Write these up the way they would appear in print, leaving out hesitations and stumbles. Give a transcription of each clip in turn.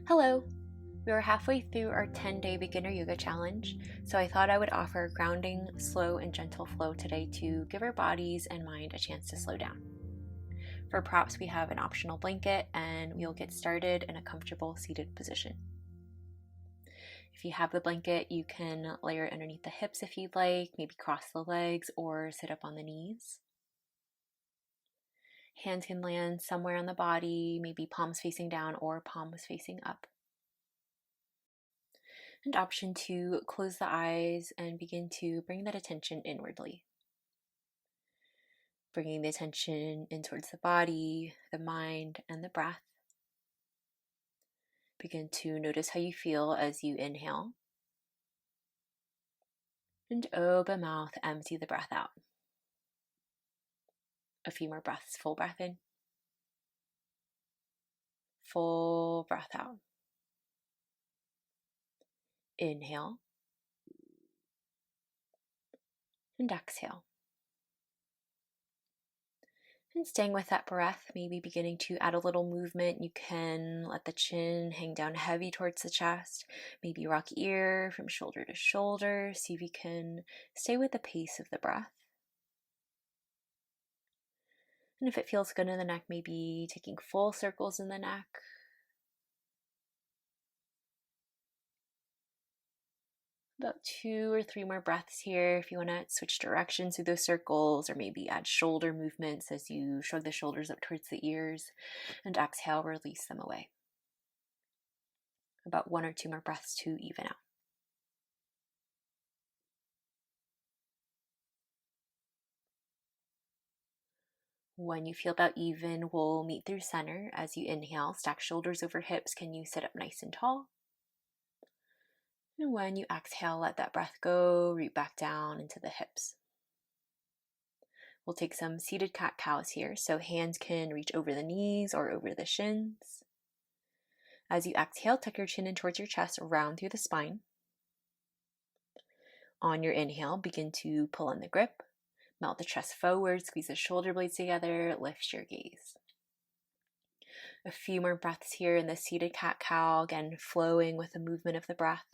Hello! We are halfway through our 10-day beginner yoga challenge, so I thought I would offer a grounding, slow, and gentle flow today to give our bodies and mind a chance to slow down. For props, we have an optional blanket, and we'll get started in a comfortable seated position. If you have the blanket, you can layer it underneath the hips if you'd like, maybe cross the legs or sit up on the knees. Hands can land somewhere on the body, maybe palms facing down or palms facing up. And option 2, close the eyes and begin to bring that attention inwardly. Bringing the attention in towards the body, the mind, and the breath. Begin to notice how you feel as you inhale. And open mouth, empty the breath out. A few more breaths, full breath in. Full breath out. Inhale. And exhale. And staying with that breath, maybe beginning to add a little movement. You can let the chin hang down heavy towards the chest, maybe rock ear from shoulder to shoulder. See if you can stay with the pace of the breath. And if it feels good in the neck, maybe taking full circles in the neck. About 2 or 3 more breaths here if you want to switch directions through those circles, or maybe add shoulder movements as you shrug the shoulders up towards the ears, and exhale, release them away. About 1 or 2 more breaths to even out. When you feel about even, we'll meet through center. As you inhale, stack shoulders over hips. Can you sit up nice and tall? And when you exhale, let that breath go, root back down into the hips. We'll take some seated cat-cows here, so hands can reach over the knees or over the shins. As you exhale, tuck your chin in towards your chest, round through the spine. On your inhale, begin to pull in the grip, melt the chest forward, squeeze the shoulder blades together, lift your gaze. A few more breaths here in the seated cat-cow, again flowing with the movement of the breath.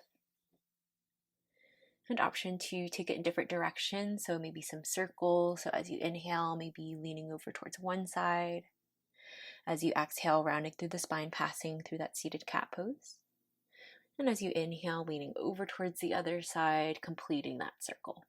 And option 2, take it in different directions, so maybe some circles. So as you inhale, maybe leaning over towards one side. As you exhale, rounding through the spine, passing through that seated cat pose. And as you inhale, leaning over towards the other side, completing that circle.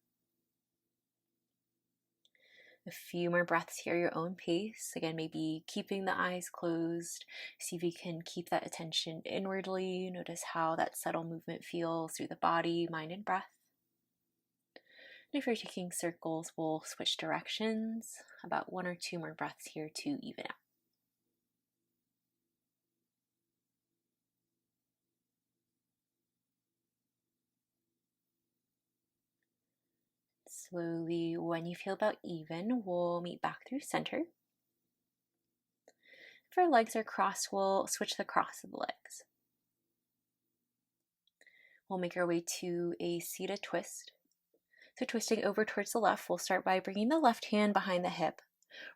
A few more breaths here, your own pace. Again, maybe keeping the eyes closed. See if you can keep that attention inwardly. Notice how that subtle movement feels through the body, mind, and breath. And if you're taking circles, we'll switch directions. About 1 or 2 more breaths here to even out. Slowly, when you feel about even, we'll meet back through center. If our legs are crossed, we'll switch the cross of the legs. We'll make our way to a seated twist. So twisting over towards the left, we'll start by bringing the left hand behind the hip.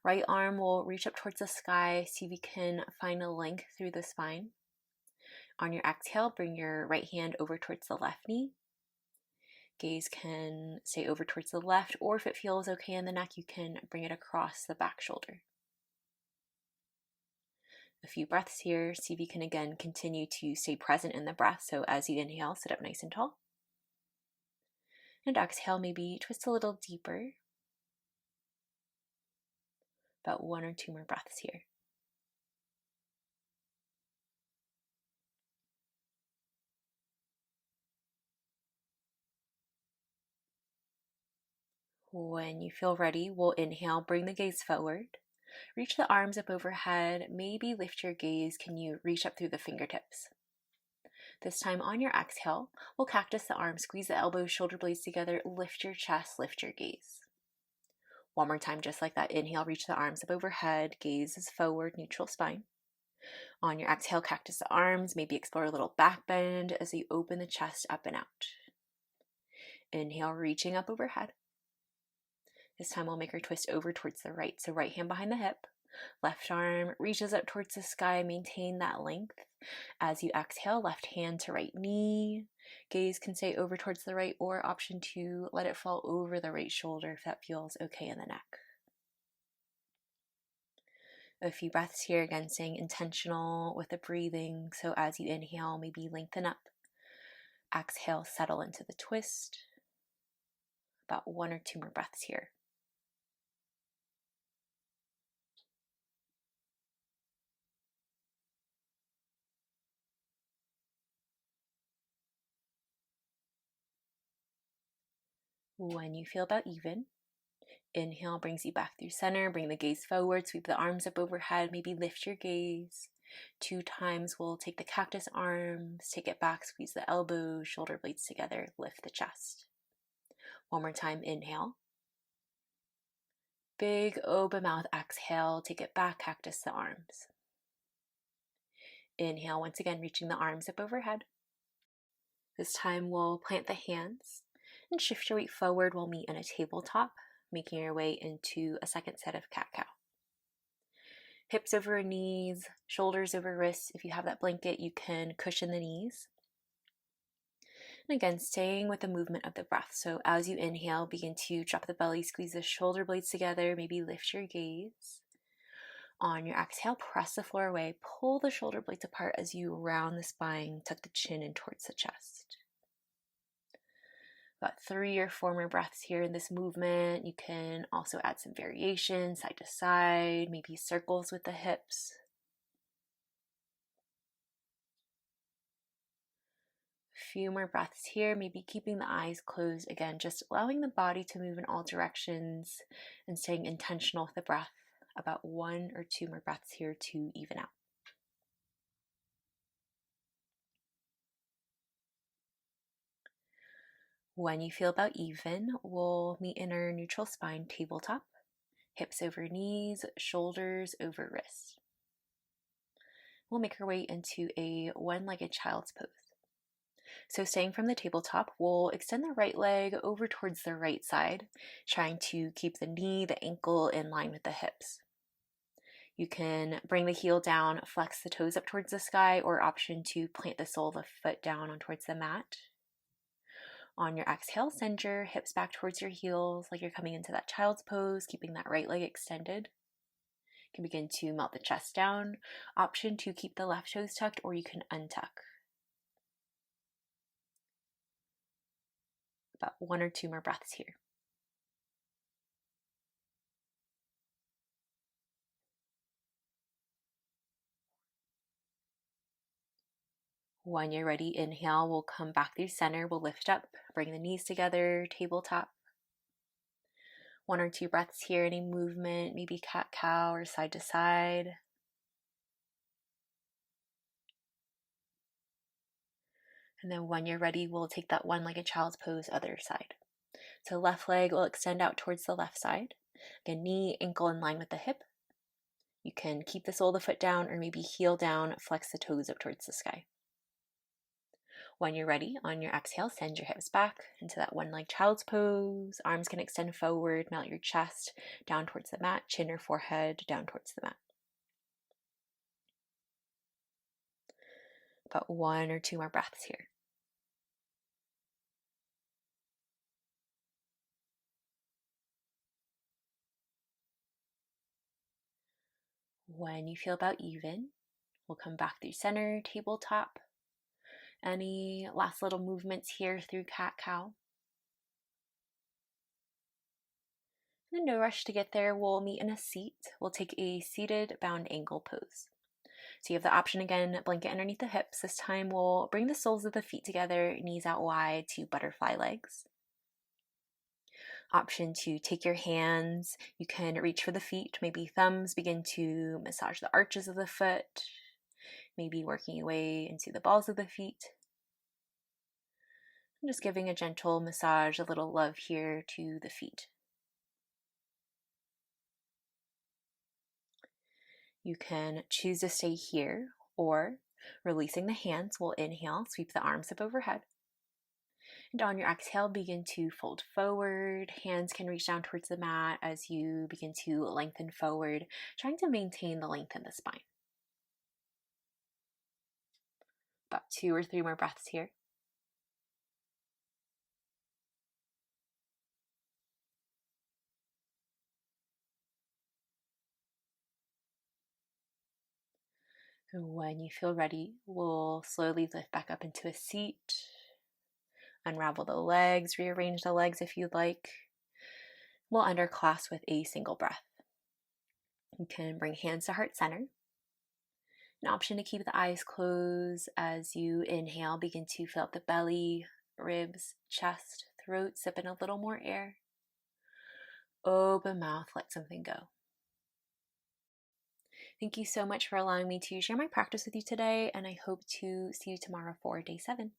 Right arm will reach up towards the sky. See if you can find a length through the spine. On your exhale, bring your right hand over towards the left knee. Gaze can stay over towards the left, or if it feels okay in the neck, you can bring it across the back shoulder. A few breaths here. See if you can again continue to stay present in the breath. So as you inhale, sit up nice and tall. And exhale, maybe twist a little deeper. About 1 or 2 more breaths here. When you feel ready, we'll inhale, bring the gaze forward. Reach the arms up overhead, maybe lift your gaze. Can you reach up through the fingertips? This time on your exhale, we'll cactus the arms, squeeze the elbows, shoulder blades together, lift your chest, lift your gaze. One more time, just like that. Inhale, reach the arms up overhead, gaze is forward, neutral spine. On your exhale, cactus the arms, maybe explore a little back bend as you open the chest up and out. Inhale, reaching up overhead. This time we'll make our twist over towards the right. So right hand behind the hip, left arm reaches up towards the sky, maintain that length. As you exhale, left hand to right knee. Gaze can stay over towards the right, or option 2, let it fall over the right shoulder if that feels okay in the neck. A few breaths here, again staying intentional with the breathing. So as you inhale, maybe lengthen up. Exhale, settle into the twist. About 1 or 2 more breaths here. When you feel about even, inhale brings you back through center. Bring the gaze forward, sweep the arms up overhead, maybe lift your gaze. 2 times we'll take the cactus arms, take it back, squeeze the elbows, shoulder blades together, lift the chest. 1 more time, inhale. Big open mouth, exhale, take it back, cactus the arms. Inhale, once again, reaching the arms up overhead. This time we'll plant the hands and shift your weight forward. We'll meet in a tabletop, making your way into a second set of cat-cow. Hips over knees, shoulders over wrists. If you have that blanket, you can cushion the knees. And again, staying with the movement of the breath. So as you inhale, begin to drop the belly, squeeze the shoulder blades together, maybe lift your gaze. On your exhale, press the floor away, pull the shoulder blades apart as you round the spine, tuck the chin in towards the chest. About 3 or 4 more breaths here in this movement. You can also add some variation, side to side, maybe circles with the hips. A few more breaths here, maybe keeping the eyes closed. Again, just allowing the body to move in all directions and staying intentional with the breath. About 1 or 2 more breaths here to even out. When you feel about even, we'll meet in our neutral spine tabletop. Hips over knees, shoulders over wrists. We'll make our way into a one-legged child's pose. So staying from the tabletop, we'll extend the right leg over towards the right side, trying to keep the knee, the ankle in line with the hips. You can bring the heel down, flex the toes up towards the sky, or option 2, plant the sole of the foot down on towards the mat. On your exhale, send your hips back towards your heels like you're coming into that child's pose, keeping that right leg extended. You can begin to melt the chest down. Option 2, keep the left toes tucked, or you can untuck. About 1 or 2 more breaths here. When you're ready, inhale, we'll come back through center, we'll lift up, bring the knees together, tabletop. 1 or 2 breaths here, any movement, maybe cat-cow or side to side. And then when you're ready, we'll take that one-legged child's pose, other side. So left leg will extend out towards the left side. Again, knee, ankle in line with the hip. You can keep the sole of the foot down or maybe heel down, flex the toes up towards the sky. When you're ready, on your exhale, send your hips back into that one-leg child's pose. Arms can extend forward, melt your chest down towards the mat, chin or forehead down towards the mat. About 1 or 2 more breaths here. When you feel about even, we'll come back through center, tabletop. Any last little movements here through cat-cow. And no rush to get there. We'll meet in a seat. We'll take a seated bound ankle pose. So you have the option again, blanket underneath the hips. This time we'll bring the soles of the feet together, knees out wide to butterfly legs. Option 2, take your hands. You can reach for the feet, maybe thumbs, begin to massage the arches of the foot, maybe working your way into the balls of the feet. I'm just giving a gentle massage, a little love here to the feet. You can choose to stay here, or releasing the hands, we'll inhale, sweep the arms up overhead. And on your exhale, begin to fold forward. Hands can reach down towards the mat as you begin to lengthen forward, trying to maintain the length in the spine. About 2 or 3 more breaths here. And when you feel ready, we'll slowly lift back up into a seat. Unravel the legs, rearrange the legs if you'd like. We'll underclasp with a single breath. You can bring hands to heart center. An option to keep the eyes closed as you inhale. Begin to fill up the belly, ribs, chest, throat, sip in a little more air. Open mouth, let something go. Thank you so much for allowing me to share my practice with you today, and I hope to see you tomorrow for day 7.